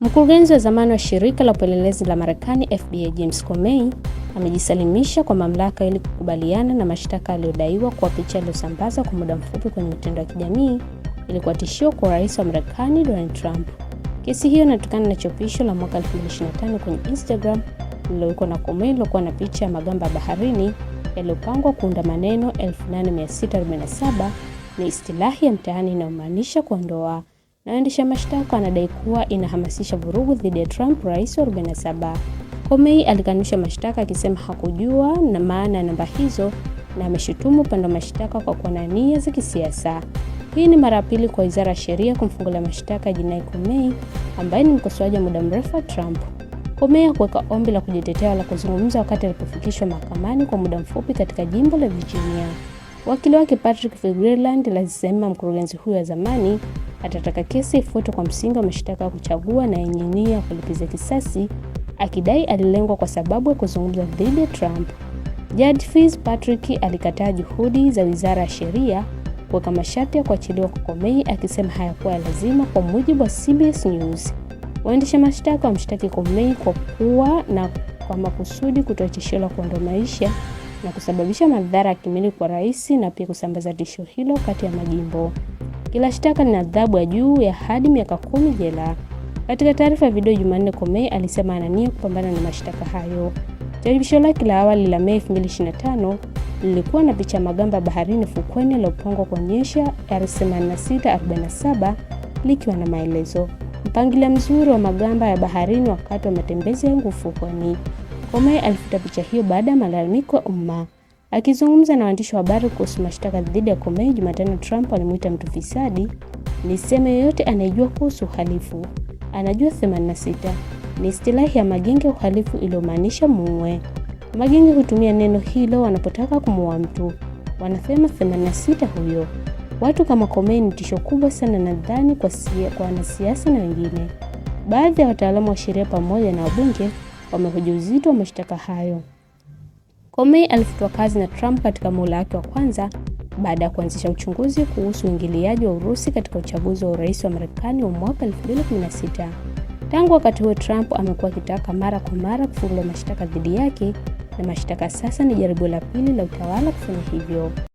Mkurugenzi wa zamani wa shirika la upelelezi la Marekani FBI James Comey amejisalimisha kwa mamlaka ili kukubaliana na mashtaka aliyodaiwa kwa picha aliyosambaza kwa muda mfupi kwenye mitandao ya kijamii ilikuwa tishio kwa rais wa Marekani Donald Trump. Kesi hiyo inatokana na chapisho la mwaka 2025 kwenye Instagram lililowekwa na Comey lilokuwa na picha ya magamba ya baharini yaliyopangwa kuunda maneno 8647 ni istilahi ya mtaani inayomaanisha kuondoa, na waendesha mashtaka wanadai kuwa inahamasisha vurugu dhidi ya Trump, rais wa 47. Comey alikanusha mashtaka akisema hakujua na maana ya namba hizo na ameshutumu upande wa mashtaka kwa kuwa na nia za kisiasa. Hii ni mara ya pili kwa Wizara ya Sheria kumfungulia mashtaka jinai Comey ambaye ni mkosoaji wa muda mrefu wa Trump. Comey hakuweka ombi la kujitetea wala kuzungumza wakati alipofikishwa mahakamani kwa muda mfupi katika jimbo la Virginia. Wakili wake Patrick Figuereland alisema mkurugenzi huyo wa zamani atataka kesi ifutwe kwa msingi wa mashtaka ya kuchagua na yenye nia ya kulipiza kisasi, akidai alilengwa kwa sababu ya kuzungumza dhidi ya Trump. Judge Fitzpatrick alikataa juhudi za Wizara ya Sheria kuweka masharti ya kuachiliwa kwa Comey, akisema hayakuwa lazima. Kwa mujibu wa CBS News, waendesha mashtaka wamshtaki Comey kwa kuwa na kwa makusudi kutoa tishio la kuondoa maisha na kusababisha madhara ya kimwili kwa rais na pia kusambaza tishio hilo kati ya majimbo. Kila shtaka lina adhabu ya juu ya hadi miaka 10 jela. Katika taarifa ya video Jumanne, Comey alisema ana nia kupambana na mashtaka hayo. Chapisho lake la awali la Mei 2025 lilikuwa na picha ya magamba ya baharini fukweni yaliyopangwa kuonyesha 8647 likiwa na maelezo mpangilio mzuri wa magamba ya baharini wakati wa matembezi yangu ufukweni. Comey alifuta picha hiyo baada ya malalamiko ya umma. Akizungumza na waandishi wa habari kuhusu mashtaka dhidi ya Comey Jumatano, Trump alimuita mtu fisadi. Niseme yoyote anayejua kuhusu uhalifu anajua 86 ni istilahi ya magenge ya uhalifu iliyomaanisha muue. Magenge hutumia neno hilo wanapotaka kumuua mtu. Wanasema 86 huyo. Watu kama Comey ni tisho kubwa sana, nadhani kwa wanasiasa na wengine. Baadhi ya wataalamu wa sheria pamoja na wabunge wamehoji uzito wa mashtaka hayo. Comey alifutwa kazi na Trump katika muhula wake wa kwanza baada ya kuanzisha uchunguzi kuhusu uingiliaji wa Urusi katika uchaguzi wa urais wa Marekani wa mwaka 2016. Tangu wakati huo, Trump amekuwa akitaka mara kwa mara kufunguliwa mashtaka dhidi yake, na mashtaka sasa ni jaribio la pili la utawala kufanya hivyo.